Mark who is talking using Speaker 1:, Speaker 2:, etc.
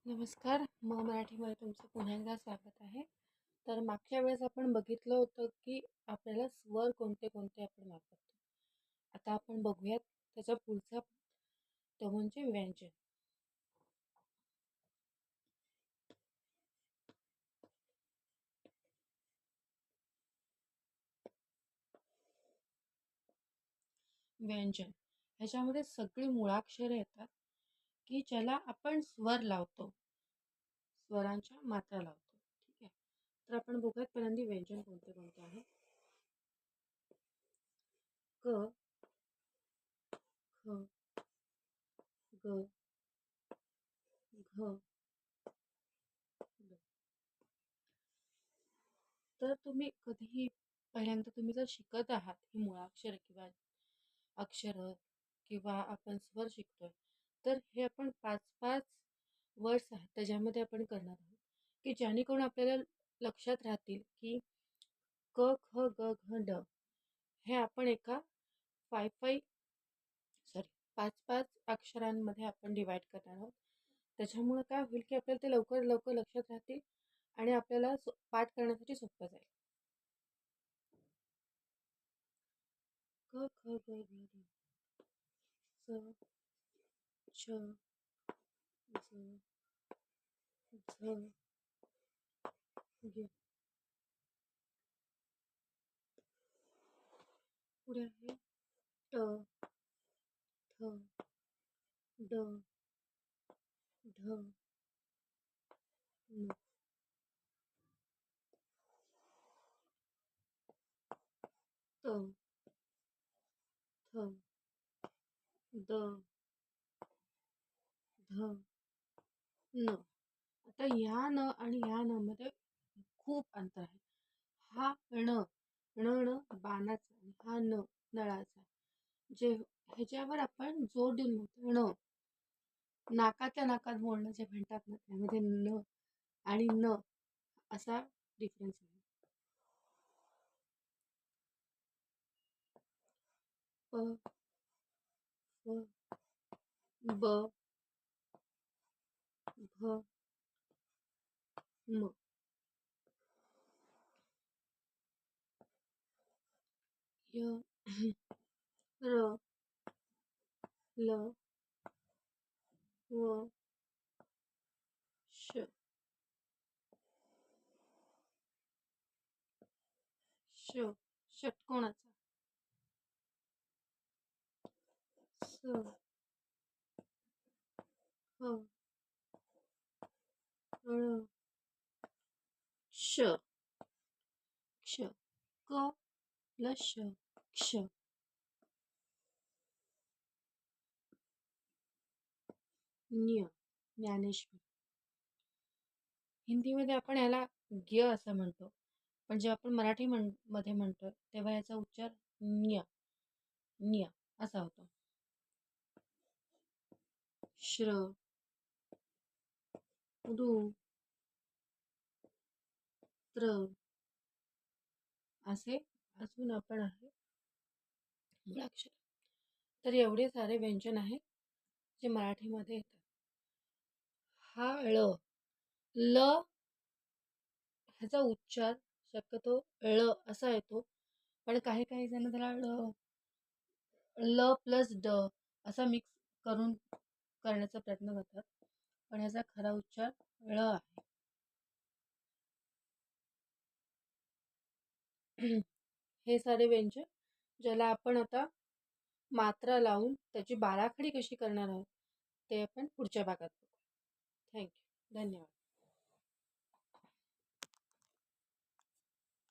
Speaker 1: नमस्कार. मराठीमध्ये तुमचं पुन्हा एकदा स्वागत आहे. तर मागच्या वेळेस आपण बघितलं होतं, की आपल्याला स्वर कोणते कोणते आपण वापरतो. आता आपण बघूयात त्याचा पुढचा तो म्हणजे व्यंजन. व्यंजन ह्याच्यामध्ये सगळी मुळाक्षरे येतात, की ज्याला आपण स्वर लावतो, स्वरांच्या मात्रा लावतो. ठीक आहे. तर आपण बघूयात पहिल्यांदा व्यंजन कोणते कोणते आहे. क, ख, ग, घ, ड. तर तुम्ही कधीही पहिल्यांदा तुम्ही जर शिकत आहात ही मुळाक्षर किंवा अक्षर किंवा आपण स्वर शिकतोय, तर हे आपण 5-5 वर्ड्स आहेत त्याच्यामध्ये आपण करणार आहोत, की जेणेकरून आपल्याला लक्षात राहतील, की क, ख, ग, घ, ड हे आपण एका 5-5 अक्षरांमध्ये आपण डिवाइड करणार आहोत. त्याच्यामुळे काय होईल, की आपल्याला ते लवकर लवकर लक्षात राहतील आणि आपल्याला पाठ करण्यासाठी सोपं जाईल. क, ख, ग, घ, ड. च, छ, ज, झ, ग. पुढे आहे ट, थ, ड, ढ, न. त, थ, द, ध, न. आता ह्या न आणि ह्या न मध्ये खूप अंतर आहे. हा ण ण बाणाचा आणि हा न नळाचा. जे ह्याच्यावर आपण जोर देऊन म्हणतो ण, नाकाच्या नाकात बोलणं जे म्हणतात ना, त्यामध्ये न आणि न असा डिफरन्स आहे. प, फ, ब, भ, म. य, र, ल, व, श. ष, षटकोणाचा. स, ह, ळ, श, क्ष. क प्लस श, क्ष. ज्ञ, ज्ञानेश्वर. हिंदीमध्ये आपण याला ज्ञ असं म्हणतो, पण जेव्हा आपण मध्ये म्हणतो तेव्हा याचा उच्चार ज्ञ ज्ञ असा होतो. श्र, ऋ, त्र असे अजून आपण आहे मुळाक्षर. तर एवढे सारे व्यंजन आहेत जे मराठीमध्ये येतात. हा ळ, ल ह्याचा उच्चार शक्यतो ळ असा येतो, पण काही काही जण त्याला ल प्लस ड असा मिक्स करून करण्याचा प्रयत्न करतात, पण याचा खरा उच्चार ळ आहे. हे सारे व्यंजन ज्याला आपण आता मात्रा लावून त्याची बाराखडी कशी करणार आहोत ते आपण पुढच्या भागात बघू. थँक्यू. धन्यवाद.